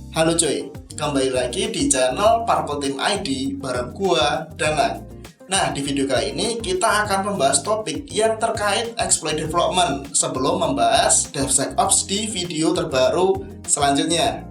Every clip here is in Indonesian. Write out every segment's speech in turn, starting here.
Halo cuy, kembali lagi di channel Purple Team ID bareng gua, Danang. Nah, di video kali ini kita akan membahas topik yang terkait exploit development sebelum membahas DevSecOps di video terbaru selanjutnya.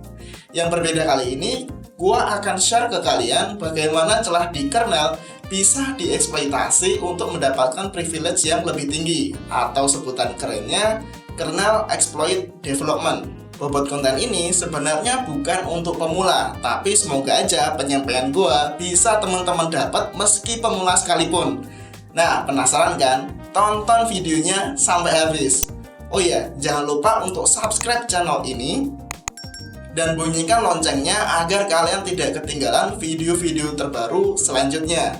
Yang berbeda kali ini, gua akan share ke kalian bagaimana celah di kernel bisa dieksploitasi untuk mendapatkan privilege yang lebih tinggi, atau sebutan kerennya kernel exploit development. Bobot konten ini sebenarnya bukan untuk pemula, tapi semoga aja penyampaian gua bisa teman-teman dapat meski pemula sekalipun. Nah, penasaran kan? Tonton videonya sampai habis. Oh iya, jangan lupa untuk subscribe channel ini dan bunyikan loncengnya agar kalian tidak ketinggalan video-video terbaru selanjutnya.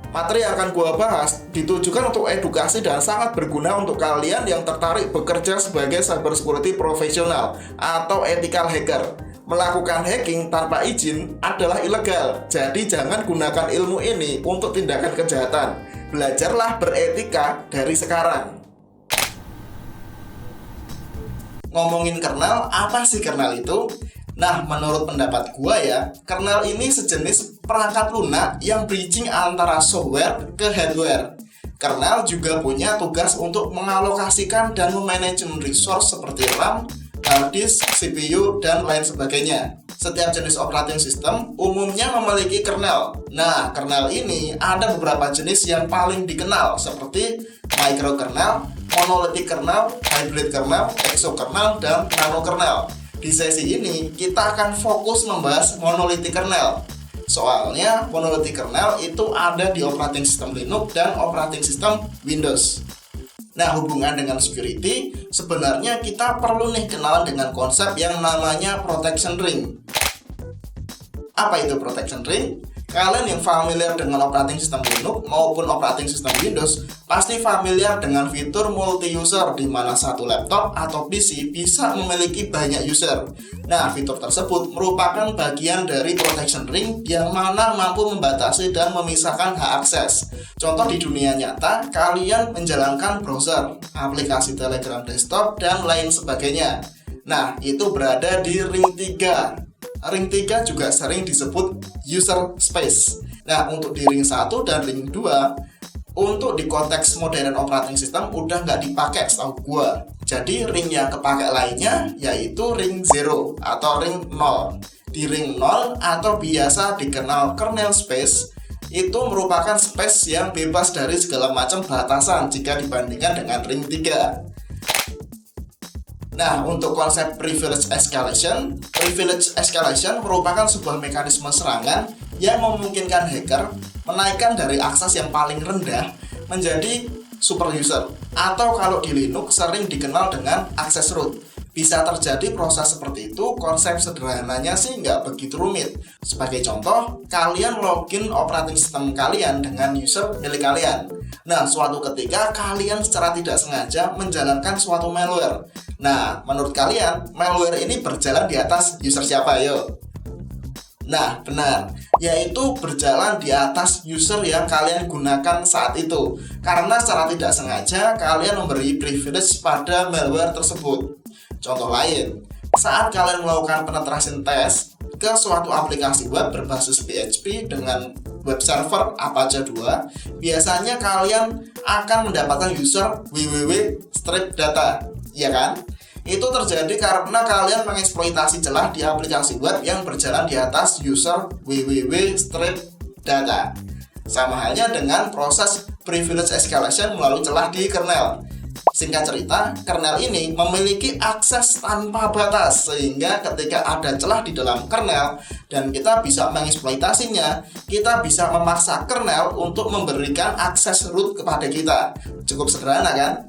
Materi yang akan gua bahas ditujukan untuk edukasi dan sangat berguna untuk kalian yang tertarik bekerja sebagai cybersecurity profesional atau ethical hacker. Melakukan hacking tanpa izin adalah ilegal, jadi jangan gunakan ilmu ini untuk tindakan kejahatan. Belajarlah beretika dari sekarang. Ngomongin kernel, apa sih kernel itu? Nah, menurut pendapat gua ya, kernel ini sejenis perangkat lunak yang bridging antara software ke hardware. Kernel juga punya tugas untuk mengalokasikan dan memanajemen resource seperti RAM, hard disk, CPU, dan lain sebagainya. Setiap jenis operating system umumnya memiliki kernel. Nah, kernel ini ada beberapa jenis yang paling dikenal seperti microkernel, monolithic kernel, hybrid kernel, exokernel, dan nanokernel. Di sesi ini, kita akan fokus membahas monolithic kernel. Soalnya, monolithic kernel itu ada di operating system Linux dan operating system Windows. Nah, hubungan dengan security, sebenarnya kita perlu nih kenalan dengan konsep yang namanya protection ring. Apa itu protection ring? Kalian yang familiar dengan operating system Linux maupun operating system Windows pasti familiar dengan fitur multi-user di mana satu laptop atau PC bisa memiliki banyak user. Nah, fitur tersebut merupakan bagian dari protection ring yang mana mampu membatasi dan memisahkan hak akses. Contoh di dunia nyata, kalian menjalankan browser, aplikasi Telegram desktop, dan lain sebagainya. Nah, itu berada di ring 3. Ring 3 juga sering disebut user space. Nah, untuk di ring 1 dan ring 2, untuk di konteks modern operating system udah nggak dipakai setahu gua. Jadi ring yang kepake lainnya yaitu ring 0 atau ring 0. Di ring 0 atau biasa dikenal kernel space, itu merupakan space yang bebas dari segala macam batasan jika dibandingkan dengan ring 3. Nah, untuk konsep privilege escalation merupakan sebuah mekanisme serangan yang memungkinkan hacker menaikkan dari akses yang paling rendah menjadi super user, atau kalau di Linux sering dikenal dengan access root. Bisa terjadi proses seperti itu, konsep sederhananya sih nggak begitu rumit. Sebagai contoh, kalian login operating system kalian dengan user milik kalian. Nah, suatu ketika kalian secara tidak sengaja menjalankan suatu malware. Nah, menurut kalian, malware ini berjalan di atas user siapa, yuk? Nah, benar, yaitu berjalan di atas user yang kalian gunakan saat itu. Karena secara tidak sengaja, kalian memberi privilege pada malware tersebut. Contoh lain, saat kalian melakukan penetration test ke suatu aplikasi web berbasis PHP dengan web server Apache 2, biasanya kalian akan mendapatkan user www.strip-data, ya kan? Itu terjadi karena kalian mengeksploitasi celah di aplikasi web yang berjalan di atas user www.strip-data. Sama halnya dengan proses privilege escalation melalui celah di kernel. Singkat cerita, kernel ini memiliki akses tanpa batas, sehingga ketika ada celah di dalam kernel dan kita bisa mengeksploitasinya, kita bisa memaksa kernel untuk memberikan akses root kepada kita. Cukup sederhana kan?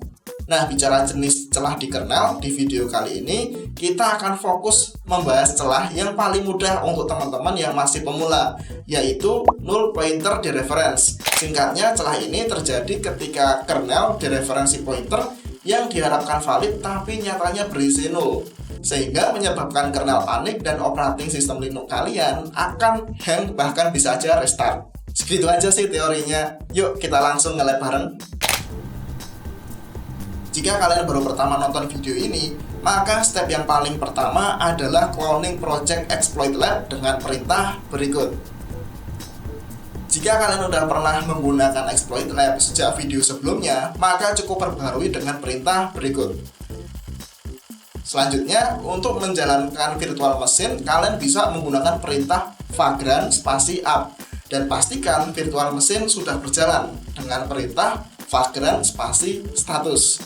Nah, bicara jenis celah di kernel, di video kali ini kita akan fokus membahas celah yang paling mudah untuk teman-teman yang masih pemula, yaitu null pointer dereference. Singkatnya, celah ini terjadi ketika kernel dereferensi pointer yang diharapkan valid tapi nyatanya berisi null, sehingga menyebabkan kernel panik dan operating system Linux kalian akan hang, bahkan bisa aja restart. Segitu aja sih teorinya. Yuk kita langsung nge-lab bareng. Jika kalian baru pertama nonton video ini, maka step yang paling pertama adalah cloning project exploit lab dengan perintah berikut. Jika kalian sudah pernah menggunakan exploit lab sejak video sebelumnya, maka cukup perbarui dengan perintah berikut. Selanjutnya, untuk menjalankan virtual machine, kalian bisa menggunakan perintah vagrant spasi up dan pastikan virtual machine sudah berjalan dengan perintah vagrant spasi status.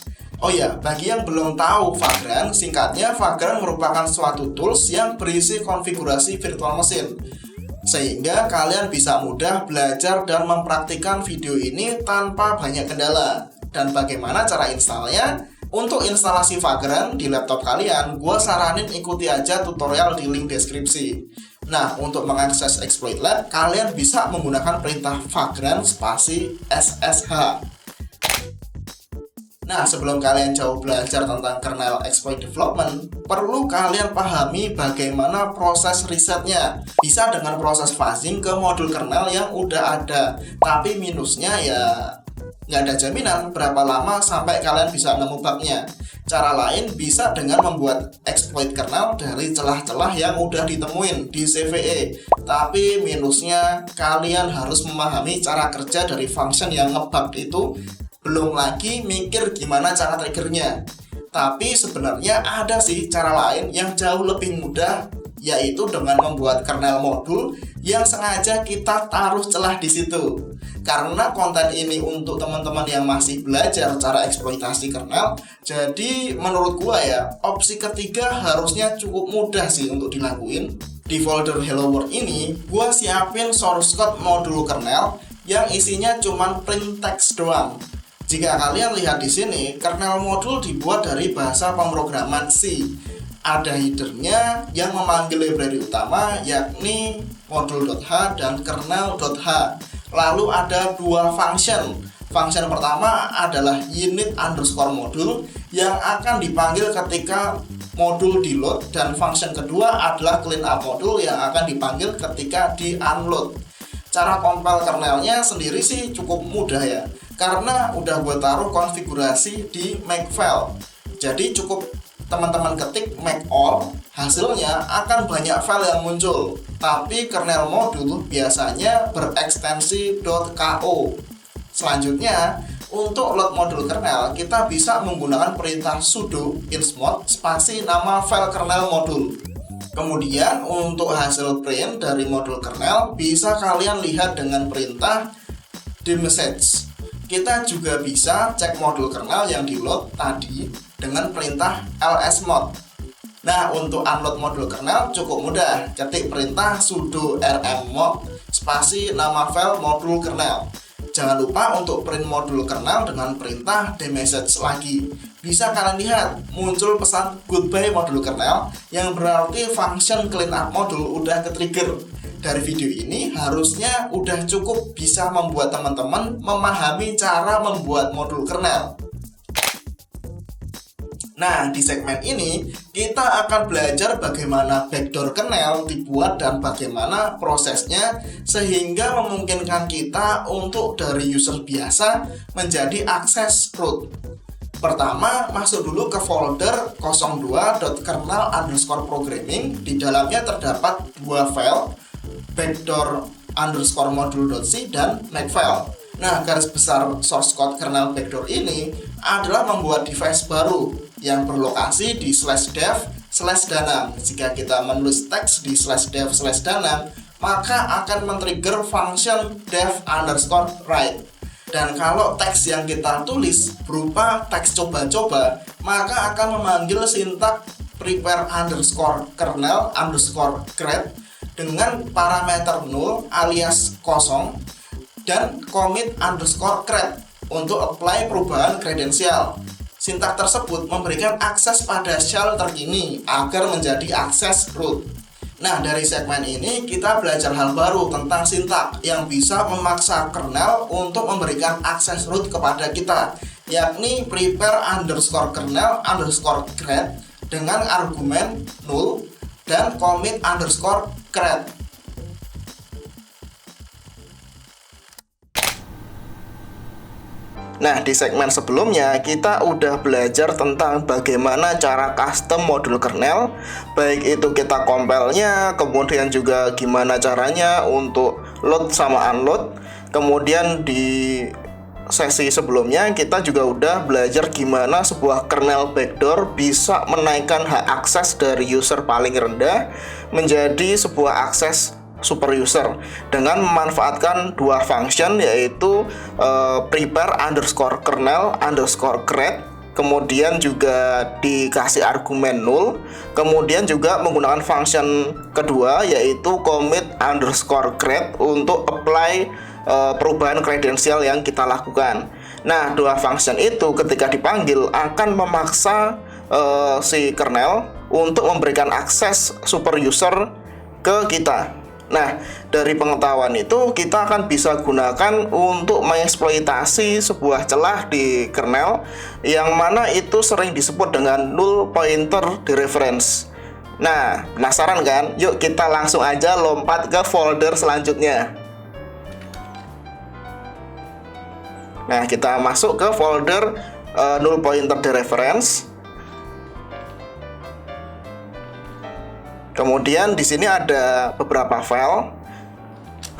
Oh ya, bagi yang belum tahu Vagrant, singkatnya Vagrant merupakan suatu tools yang berisi konfigurasi virtual machine, sehingga kalian bisa mudah belajar dan mempraktikkan video ini tanpa banyak kendala. Dan bagaimana cara installnya? Untuk instalasi Vagrant di laptop kalian, gue saranin ikuti aja tutorial di link deskripsi. Nah, untuk mengakses exploit lab, kalian bisa menggunakan perintah vagrant spasi ssh. Nah, sebelum kalian jauh belajar tentang kernel exploit development, perlu kalian pahami bagaimana proses risetnya. Bisa dengan proses fuzzing ke modul kernel yang udah ada, tapi minusnya ya nggak ada jaminan berapa lama sampai kalian bisa nemu bugnya. Cara lain bisa dengan membuat exploit kernel dari celah-celah yang udah ditemuin di CVE. Tapi minusnya kalian harus memahami cara kerja dari function yang ngebug itu, belum lagi mikir gimana cara triggernya. Tapi sebenarnya ada sih cara lain yang jauh lebih mudah, yaitu dengan membuat kernel modul yang sengaja kita taruh celah di situ. Karena konten ini untuk teman-teman yang masih belajar cara eksploitasi kernel, jadi menurut gua ya, opsi ketiga harusnya cukup mudah sih untuk dilakuin. Di folder Hello World ini, gua siapin source code modul kernel yang isinya cuman print text doang. Jika kalian lihat di sini, kernel modul dibuat dari bahasa pemrograman C. Ada headernya yang memanggil library utama, yakni modul.h dan kernel.h. Lalu ada dua function. Function pertama adalah init_modul yang akan dipanggil ketika modul di load, dan function kedua adalah cleanup modul yang akan dipanggil ketika di unload. Cara compile kernelnya sendiri sih cukup mudah ya, karena udah gue taruh konfigurasi di makefile. Jadi cukup teman-teman ketik make all, hasilnya akan banyak file yang muncul. Tapi kernel modul biasanya berekstensi .ko. Selanjutnya, untuk load modul kernel, kita bisa menggunakan perintah sudo insmod spasi nama file kernel modul. Kemudian untuk hasil print dari modul kernel bisa kalian lihat dengan perintah dmesg. Kita juga bisa cek modul kernel yang di load tadi dengan perintah lsmod. Nah, untuk unload modul kernel cukup mudah, ketik perintah sudo rmmod spasi nama file modul kernel. Jangan lupa untuk print modul kernel dengan perintah dmesg lagi. Bisa kalian lihat muncul pesan goodbye modul kernel, yang berarti function cleanup modul udah ke-trigger. Dari video ini harusnya udah cukup bisa membuat teman-teman memahami cara membuat modul kernel. Nah, di segmen ini kita akan belajar bagaimana backdoor kernel dibuat dan bagaimana prosesnya, sehingga memungkinkan kita untuk dari user biasa menjadi akses root. Pertama, masuk dulu ke folder 02.kernel_programming. Di dalamnya terdapat dua file, backdoor_module.c dan makefile. Nah, garis besar source code kernel backdoor ini adalah membuat device baru yang berlokasi di /dev/danam. Jika kita menulis teks di /dev/danam, maka akan men-trigger function dev_write. Dan kalau teks yang kita tulis berupa teks coba-coba, maka akan memanggil sintak prepare_kernel_create dengan parameter null alias kosong dan commit_create untuk apply perubahan kredensial. Sintak tersebut memberikan akses pada shell terkini agar menjadi akses root. Nah, dari segmen ini kita belajar hal baru tentang sintak yang bisa memaksa kernel untuk memberikan akses root kepada kita, yakni prepare_kernel_create dengan argumen null dan commit_create. Nah, di segmen sebelumnya kita udah belajar tentang bagaimana cara custom modul kernel, baik itu kita compile-nya, kemudian juga gimana caranya untuk load sama unload. Kemudian di sesi sebelumnya kita juga udah belajar gimana sebuah kernel backdoor bisa menaikkan hak akses dari user paling rendah menjadi sebuah akses super user dengan memanfaatkan dua function, yaitu prepare underscore kernel underscore create, kemudian juga dikasih argumen null, kemudian juga menggunakan function kedua yaitu commit underscore create untuk apply perubahan kredensial yang kita lakukan. Nah, dua function itu ketika dipanggil akan memaksa si kernel untuk memberikan akses super user ke kita. Nah, dari pengetahuan itu kita akan bisa gunakan untuk mengeksploitasi sebuah celah di kernel yang mana itu sering disebut dengan null pointer dereference. Nah, penasaran kan? Yuk kita langsung aja lompat ke folder selanjutnya. Nah, kita masuk ke folder null pointer dereference. Kemudian di sini ada beberapa file.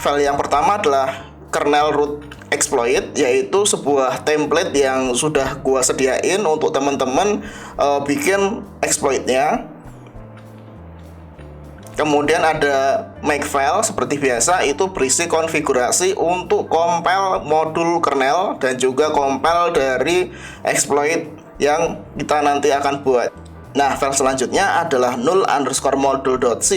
File yang pertama adalah kernel root exploit, yaitu sebuah template yang sudah gua sediain untuk teman-teman bikin exploitnya. Kemudian ada makefile seperti biasa, itu berisi konfigurasi untuk compile modul kernel dan juga compile dari exploit yang kita nanti akan buat. Nah, file selanjutnya adalah null underscore module.c,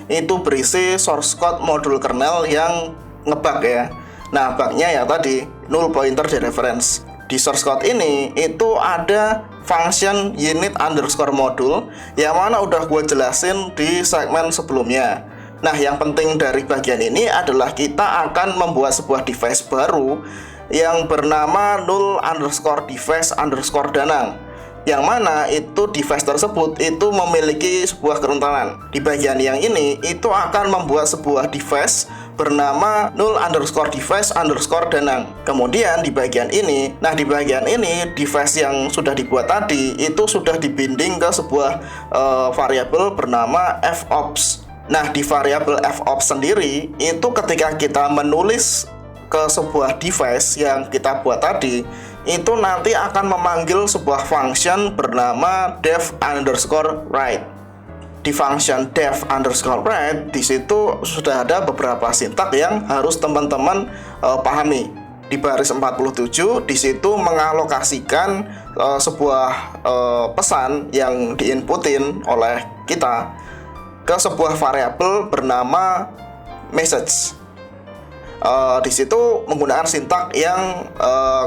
itu berisi source code modul kernel yang ngebug ya. Nah, bugnya ya tadi null pointer dereference. Di source code ini itu ada function unit underscore module yang mana udah gue jelasin di segmen sebelumnya. Nah, yang penting dari bagian ini adalah kita akan membuat sebuah device baru yang bernama null underscore device underscore danang, yang mana itu device tersebut itu memiliki sebuah kerentanan. Di bagian yang ini itu akan membuat sebuah device bernama null underscore device underscore danang. Kemudian di bagian ini, di bagian ini device yang sudah dibuat tadi itu sudah dibinding ke sebuah variabel bernama fops. Nah, di variabel fops sendiri itu ketika kita menulis ke sebuah device yang kita buat tadi, itu nanti akan memanggil sebuah function bernama dev underscore write. Di function dev underscore write di situ sudah ada beberapa sintak yang harus teman-teman pahami. Di baris 47 di situ mengalokasikan sebuah pesan yang diinputin oleh kita ke sebuah variabel bernama message. Di situ menggunakan sintak yang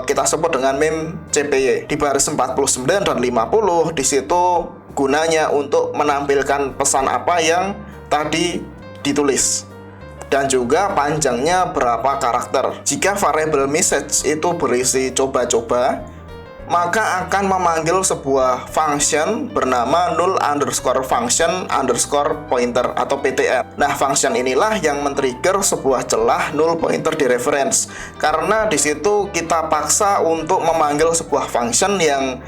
kita sebut dengan meme CPY. Di baris 49 dan 50 di situ gunanya untuk menampilkan pesan apa yang tadi ditulis dan juga panjangnya berapa karakter. Jika variabel message itu berisi coba-coba, maka akan memanggil sebuah function bernama null underscore function underscore pointer atau PTR. Nah, function inilah yang men-trigger sebuah celah null pointer dereference, karena di situ kita paksa untuk memanggil sebuah function yang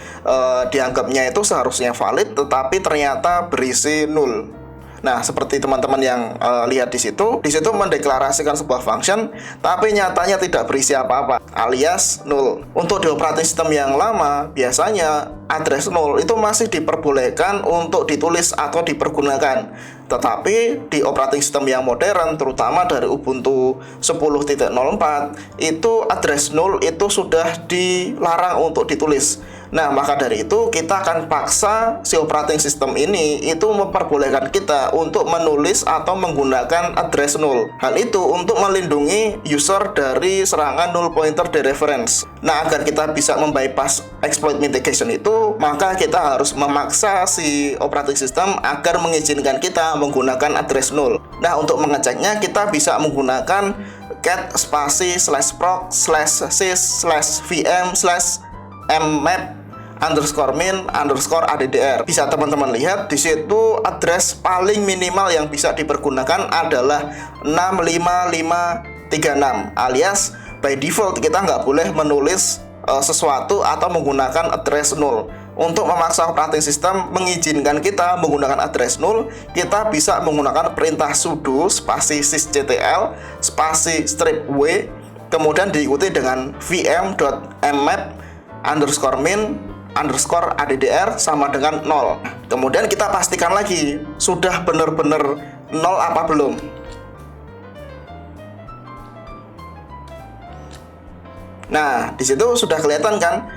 dianggapnya itu seharusnya valid tetapi ternyata berisi null. Nah, seperti teman-teman yang lihat di situ mendeklarasikan sebuah function tapi nyatanya tidak berisi apa-apa, alias null. Untuk di operating system yang lama, biasanya address null itu masih diperbolehkan untuk ditulis atau dipergunakan. Tetapi di operating system yang modern, terutama dari Ubuntu 10.04, itu address null itu sudah dilarang untuk ditulis. Nah, maka dari itu kita akan paksa si operating system ini itu memperbolehkan kita untuk menulis atau menggunakan address null. Hal itu untuk melindungi user dari serangan null pointer dereference. Nah, agar kita bisa membypass exploit mitigation itu, maka kita harus memaksa si operating system agar mengizinkan kita menggunakan address null. Nah, untuk mengeceknya kita bisa menggunakan cat spasi /proc /sys/vm /mmap underscore min underscore addr. Bisa teman-teman lihat di situ address paling minimal yang bisa dipergunakan adalah 65536, alias by default kita nggak boleh menulis sesuatu atau menggunakan address null. Untuk memaksa operating system mengizinkan kita menggunakan address null, kita bisa menggunakan perintah sudo spasi sysctl spasi strip w, kemudian diikuti dengan vm.mmap_min_addr sama dengan 0. Kemudian kita pastikan lagi sudah benar-benar 0 apa belum. Nah, di situ sudah kelihatan kan,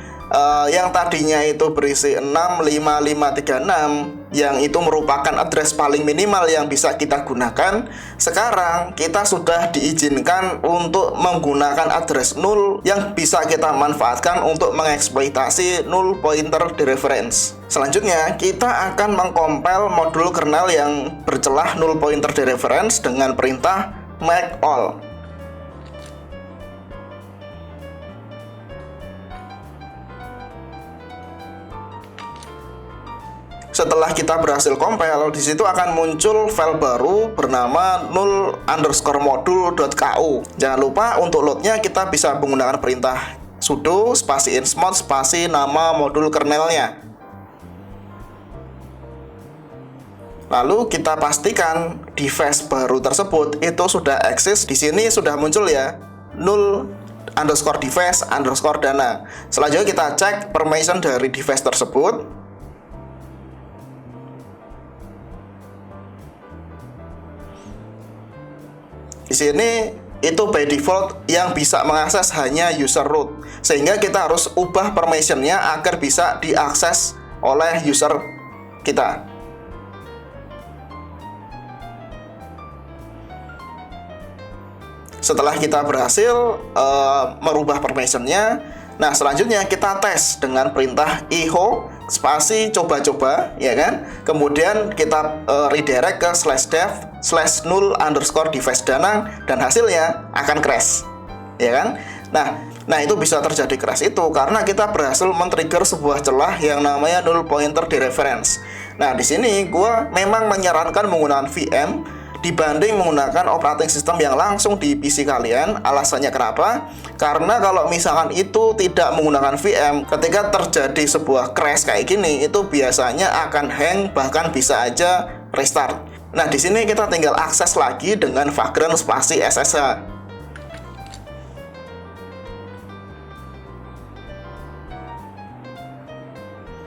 yang tadinya itu berisi 65536 yang itu merupakan address paling minimal yang bisa kita gunakan. Sekarang kita sudah diizinkan untuk menggunakan address null yang bisa kita manfaatkan untuk mengeksploitasi null pointer dereference. Selanjutnya kita akan mengcompile modul kernel yang bercelah null pointer dereference dengan perintah make all. Setelah kita berhasil compile, di situ akan muncul file baru bernama null_module.ku. Jangan lupa untuk loadnya kita bisa menggunakan perintah sudo spasi insmod spasi nama modul kernelnya. Lalu kita pastikan device baru tersebut itu sudah eksis. Di sini sudah muncul ya, null_device_dana. Selanjutnya kita cek permission dari device tersebut. Di sini itu by default yang bisa mengakses hanya user root, sehingga kita harus ubah permissionnya agar bisa diakses oleh user kita. Setelah kita berhasil merubah permissionnya, nah selanjutnya kita tes dengan perintah echo spasi coba-coba, ya kan? Kemudian kita redirect ke /dev/null_device_danang dan hasilnya akan crash, ya kan? Nah itu bisa terjadi crash itu karena kita berhasil men-trigger sebuah celah yang namanya null pointer dereference. Nah di sini gua memang menyarankan menggunakan VM dibanding menggunakan operating system yang langsung di PC kalian. Alasannya kenapa? Karena kalau misalkan itu tidak menggunakan VM, ketika terjadi sebuah crash kayak gini, itu biasanya akan hang, bahkan bisa aja restart. Nah, di sini kita tinggal akses lagi dengan vagrant spasi SSH.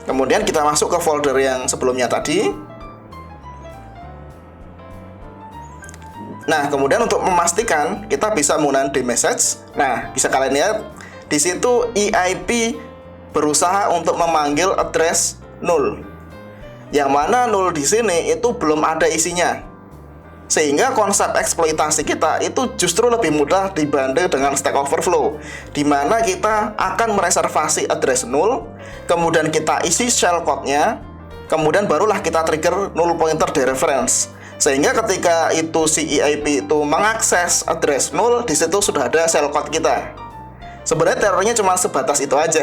Kemudian kita masuk ke folder yang sebelumnya tadi. Nah, kemudian untuk memastikan kita bisa menggunakan dmesg. Nah, bisa kalian lihat di situ EIP berusaha untuk memanggil address null. Yang mana null di sini itu belum ada isinya. Sehingga konsep eksploitasi kita itu justru lebih mudah dibanding dengan Stack Overflow, di mana kita akan mereservasi address null, kemudian kita isi shellcode-nya, kemudian barulah kita trigger null pointer dereference. Sehingga ketika itu si EIP itu mengakses address null, di situ sudah ada shellcode kita. Sebenarnya terornya cuma sebatas itu aja.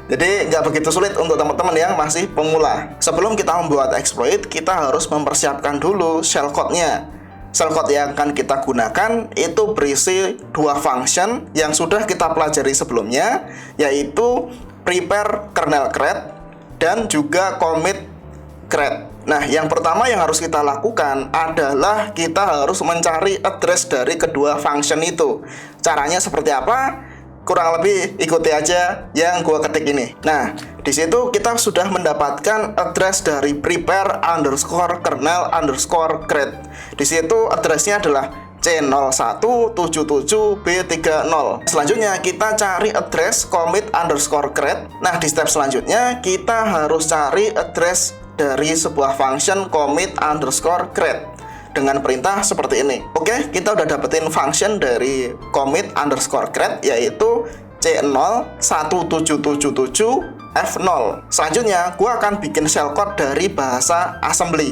Jadi nggak begitu sulit untuk teman-teman yang masih pemula. Sebelum kita membuat exploit, kita harus mempersiapkan dulu shellcode-nya. Shellcode yang akan kita gunakan itu berisi dua function yang sudah kita pelajari sebelumnya, yaitu prepare kernel create dan juga commit create. Nah, yang pertama yang harus kita lakukan adalah kita harus mencari address dari kedua function itu. Caranya seperti apa? Kurang lebih ikuti aja yang gua ketik ini. Nah, di situ kita sudah mendapatkan address dari prepare_kernel_create. Di situ addressnya adalah C0177B30. Selanjutnya kita cari address commit_create. Nah, di step selanjutnya kita harus cari address dari sebuah function commit_create dengan perintah seperti ini. Oke, kita udah dapetin function dari commit_create yaitu C01777F0. Selanjutnya gua akan bikin shellcode dari bahasa assembly.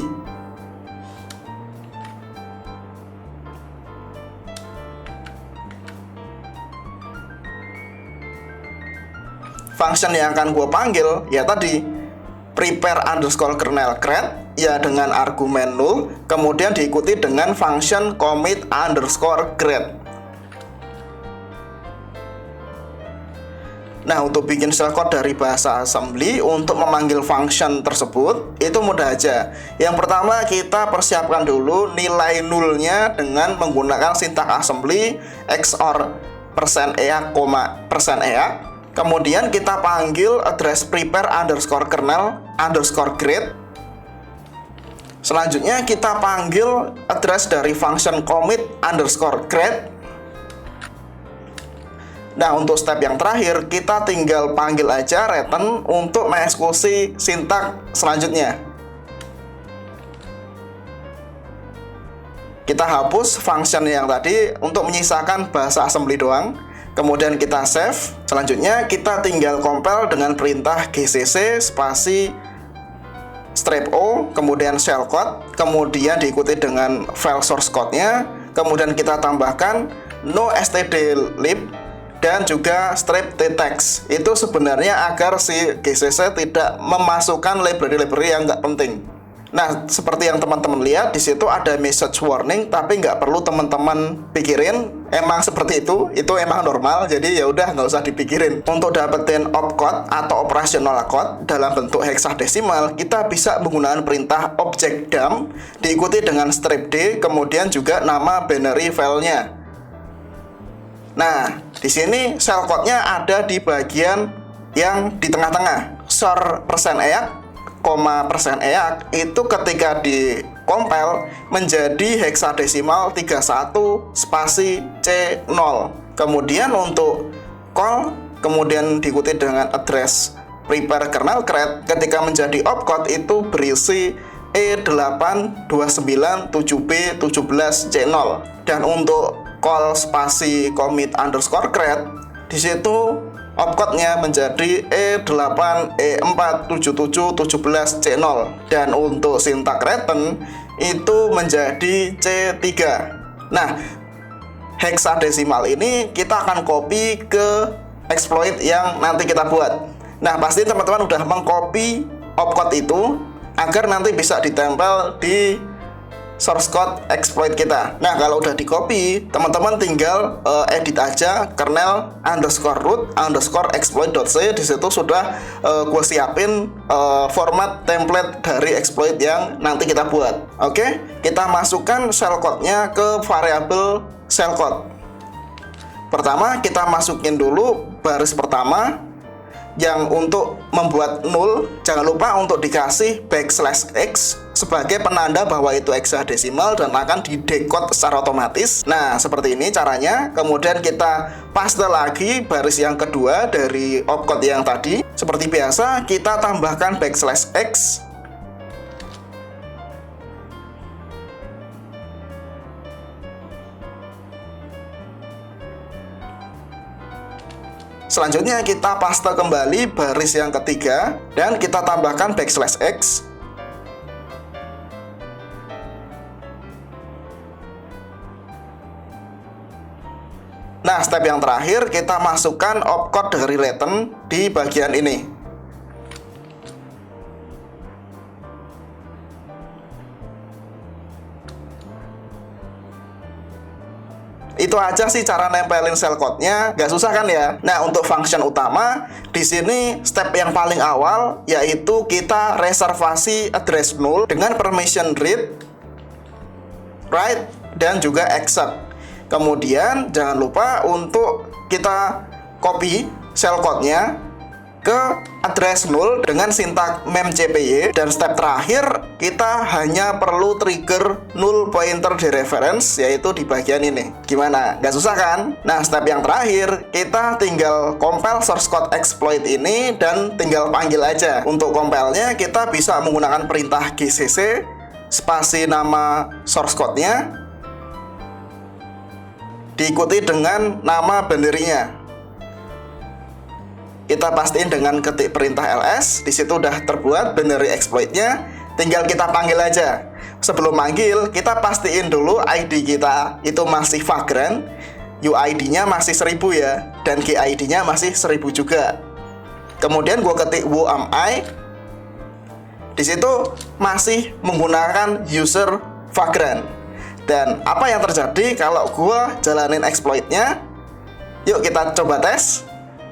Function yang akan gua panggil ya tadi prepare_kernel_create ya dengan argumen null, kemudian diikuti dengan function commit_create. Nah, untuk bikin shellcode dari bahasa assembly untuk memanggil function tersebut itu mudah aja. Yang pertama, kita persiapkan dulu nilai nulnya dengan menggunakan sintak assembly XOR %EA, %EA. Kemudian kita panggil address prepare underscore kernel underscore grade. Selanjutnya kita panggil address dari function commit underscore grade. Nah, untuk step yang terakhir, kita tinggal panggil aja return untuk mengeksekusi sintak selanjutnya. Kita hapus function yang tadi untuk menyisakan bahasa assembly doang. Kemudian kita save. Selanjutnya kita tinggal compile dengan perintah gcc spasi -o, kemudian shellcode, kemudian diikuti dengan file source code-nya, kemudian kita tambahkan no stdlib dan juga strip ttext. Itu sebenarnya agar si GCC tidak memasukkan library-library yang nggak penting. Nah, seperti yang teman-teman lihat di situ ada message warning, tapi nggak perlu teman-teman pikirin. Emang seperti itu emang normal. Jadi ya udah nggak usah dipikirin. Untuk dapetin opcode atau operational code dalam bentuk hexadesimal, kita bisa menggunakan perintah object dump diikuti dengan strip d, kemudian juga nama binary filenya. Nah, di sini shellcode-nya ada di bagian yang di tengah-tengah. SOR %EAC, %EAC itu ketika di compile menjadi hexadesimal 31 spasi C0. Kemudian untuk call, kemudian diikuti dengan address prepare kernel grade, ketika menjadi opcode itu berisi E829-7B17C0. Dan untuk call spasi commit underscore grade, di situ opcode-nya menjadi E8E47717C0, dan untuk sintak return itu menjadi C3. Nah, hexadesimal ini kita akan copy ke exploit yang nanti kita buat. Nah, pasti teman-teman udah mengcopy opcode itu agar nanti bisa ditempel di source code exploit kita. Nah, kalau udah di copy, teman-teman tinggal edit aja kernel underscore root underscore exploit.c. Di situ sudah gue siapin format template dari exploit yang nanti kita buat. Oke, kita masukkan shellcode-nya ke variabel shellcode. Pertama, kita masukin dulu baris pertama yang untuk membuat null. Jangan lupa untuk dikasih \x sebagai penanda bahwa itu hexadesimal dan akan didekode secara otomatis. Nah, seperti ini caranya. Kemudian kita paste lagi baris yang kedua dari opcode yang tadi. Seperti biasa, kita tambahkan \x. Selanjutnya kita paste kembali baris yang ketiga dan kita tambahkan \x. Nah, step yang terakhir kita masukkan opcode dari return di bagian ini. Itu aja sih cara nempelin shellcode-nya, nggak susah kan ya? Nah, untuk function utama di sini step yang paling awal yaitu kita reservasi address null dengan permission read, write, dan juga accept. Kemudian jangan lupa untuk kita copy shellcode-nya ke address null dengan sintak memcpy, dan step terakhir kita hanya perlu trigger null pointer dereference, yaitu di bagian ini. Gimana? Nggak susah kan? Nah, step yang terakhir kita tinggal compile source code exploit ini dan tinggal panggil aja. Untuk compile-nya kita bisa menggunakan perintah gcc spasi nama source code-nya diikuti dengan nama binary-nya. Kita pastiin dengan ketik perintah ls. Di situ udah terbuat binary exploit-nya. Tinggal kita panggil aja. Sebelum manggil, kita pastiin dulu ID kita itu masih Vagrant, UID-nya masih 1000 ya, dan GID-nya masih 1000 juga. Kemudian gue ketik whoami. Di situ masih menggunakan user Vagrant. Dan apa yang terjadi kalau gue jalanin exploit-nya? Yuk kita coba tes.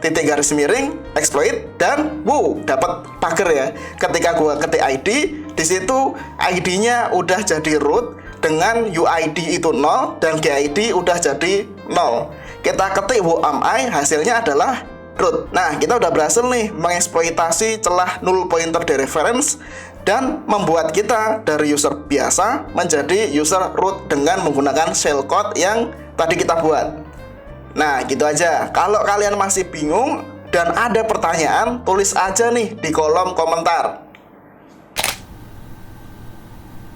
titik garis miring exploit dan wow dapat pagar ya. Ketika gua ketik ID, di situ ID-nya udah jadi root dengan UID itu 0 dan GID udah jadi 0. Kita ketik who am I, hasilnya adalah root. Nah, kita udah berhasil nih mengeksploitasi celah null pointer di reference dan membuat kita dari user biasa menjadi user root dengan menggunakan shellcode yang tadi kita buat. Nah, gitu aja. Kalau kalian masih bingung dan ada pertanyaan, tulis aja nih di kolom komentar.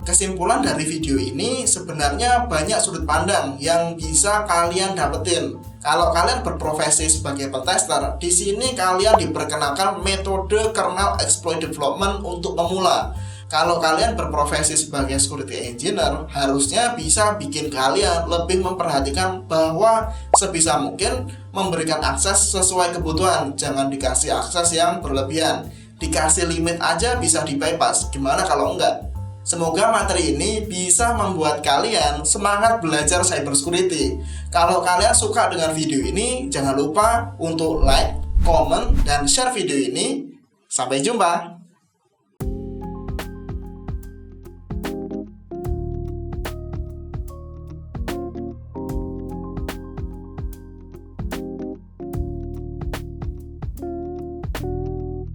Kesimpulan dari video ini sebenarnya banyak sudut pandang yang bisa kalian dapetin. Kalau kalian berprofesi sebagai pentester, di sini kalian diperkenalkan metode kernel exploit development untuk pemula. Kalau kalian berprofesi sebagai security engineer, harusnya bisa bikin kalian lebih memperhatikan bahwa sebisa mungkin memberikan akses sesuai kebutuhan. Jangan dikasih akses yang berlebihan. Dikasih limit aja bisa di-bypass. Gimana kalau enggak? Semoga materi ini bisa membuat kalian semangat belajar cybersecurity. Kalau kalian suka dengan video ini, jangan lupa untuk like, comment, dan share video ini. Sampai jumpa!